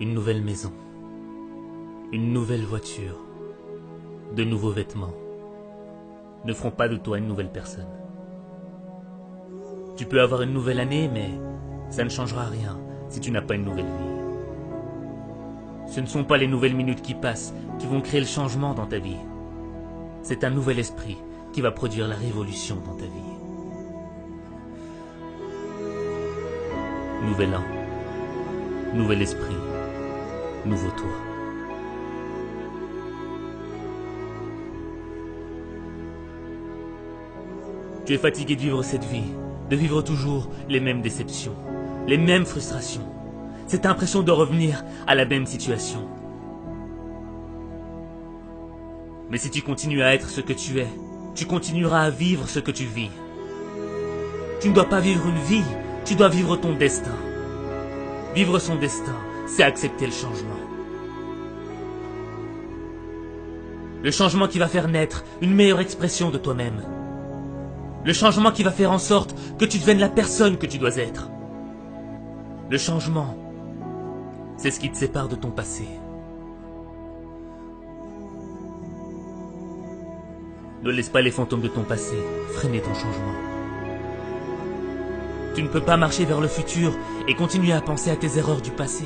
Une nouvelle maison, une nouvelle voiture, de nouveaux vêtements ne feront pas de toi une nouvelle personne. Tu peux avoir une nouvelle année, mais ça ne changera rien si tu n'as pas une nouvelle vie. Ce ne sont pas les nouvelles minutes qui passent qui vont créer le changement dans ta vie. C'est un nouvel esprit qui va produire la révolution dans ta vie. Nouvel an, nouvel esprit, nouveau toi. Tu es fatigué de vivre cette vie, de vivre toujours les mêmes déceptions, les mêmes frustrations, cette impression de revenir à la même situation. Mais si tu continues à être ce que tu es, tu continueras à vivre ce que tu vis. Tu ne dois pas vivre une vie, tu dois vivre ton destin. Vivre son destin, c'est accepter le changement. Le changement qui va faire naître une meilleure expression de toi-même. Le changement qui va faire en sorte que tu deviennes la personne que tu dois être. Le changement, c'est ce qui te sépare de ton passé. Ne laisse pas les fantômes de ton passé freiner ton changement. Tu ne peux pas marcher vers le futur et continuer à penser à tes erreurs du passé.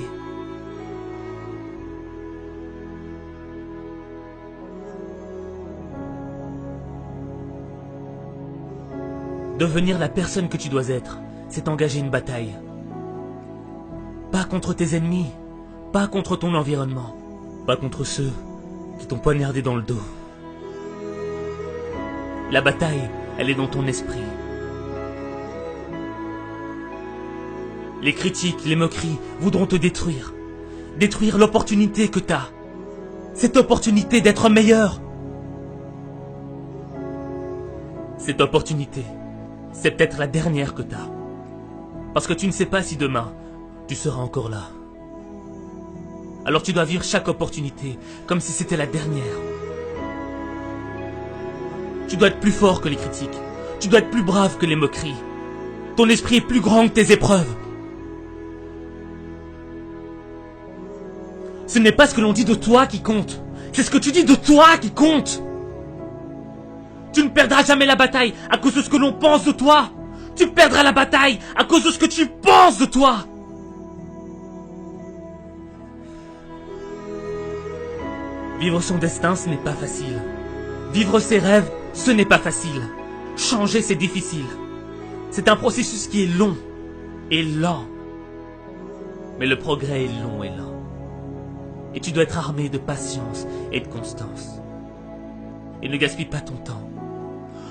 Devenir la personne que tu dois être, c'est engager une bataille. Pas contre tes ennemis, pas contre ton environnement, pas contre ceux qui t'ont poignardé dans le dos. La bataille, elle est dans ton esprit. Les critiques, les moqueries voudront te détruire. Détruire l'opportunité que t'as. Cette opportunité d'être meilleur. Cette opportunité, c'est peut-être la dernière que t'as. Parce que tu ne sais pas si demain, tu seras encore là. Alors tu dois vivre chaque opportunité comme si c'était la dernière. Tu dois être plus fort que les critiques. Tu dois être plus brave que les moqueries. Ton esprit est plus grand que tes épreuves. Ce n'est pas ce que l'on dit de toi qui compte. C'est ce que tu dis de toi qui compte. Tu ne perdras jamais la bataille à cause de ce que l'on pense de toi. Tu perdras la bataille à cause de ce que tu penses de toi. Vivre son destin, ce n'est pas facile. Vivre ses rêves, ce n'est pas facile. Changer, c'est difficile. C'est un processus qui est long et lent. Mais le progrès est long et lent. Et tu dois être armé de patience et de constance. Et ne gaspille pas ton temps.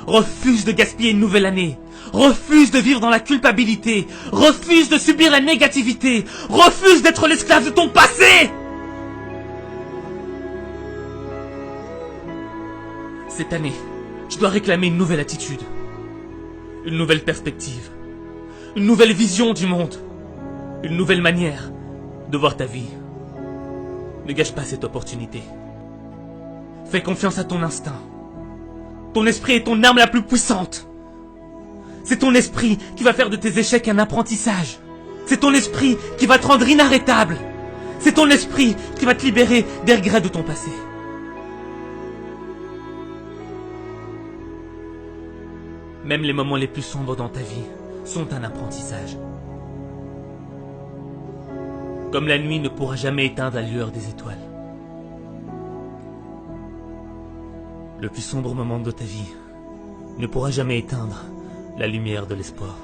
Refuse de gaspiller une nouvelle année. Refuse de vivre dans la culpabilité. Refuse de subir la négativité. Refuse d'être l'esclave de ton passé. Cette année, tu dois réclamer une nouvelle attitude. Une nouvelle perspective. Une nouvelle vision du monde. Une nouvelle manière de voir ta vie. Ne gâche pas cette opportunité. Fais confiance à ton instinct. Ton esprit est ton arme la plus puissante. C'est ton esprit qui va faire de tes échecs un apprentissage. C'est ton esprit qui va te rendre inarrêtable. C'est ton esprit qui va te libérer des regrets de ton passé. Même les moments les plus sombres dans ta vie sont un apprentissage. Comme la nuit ne pourra jamais éteindre la lueur des étoiles. Le plus sombre moment de ta vie ne pourra jamais éteindre la lumière de l'espoir.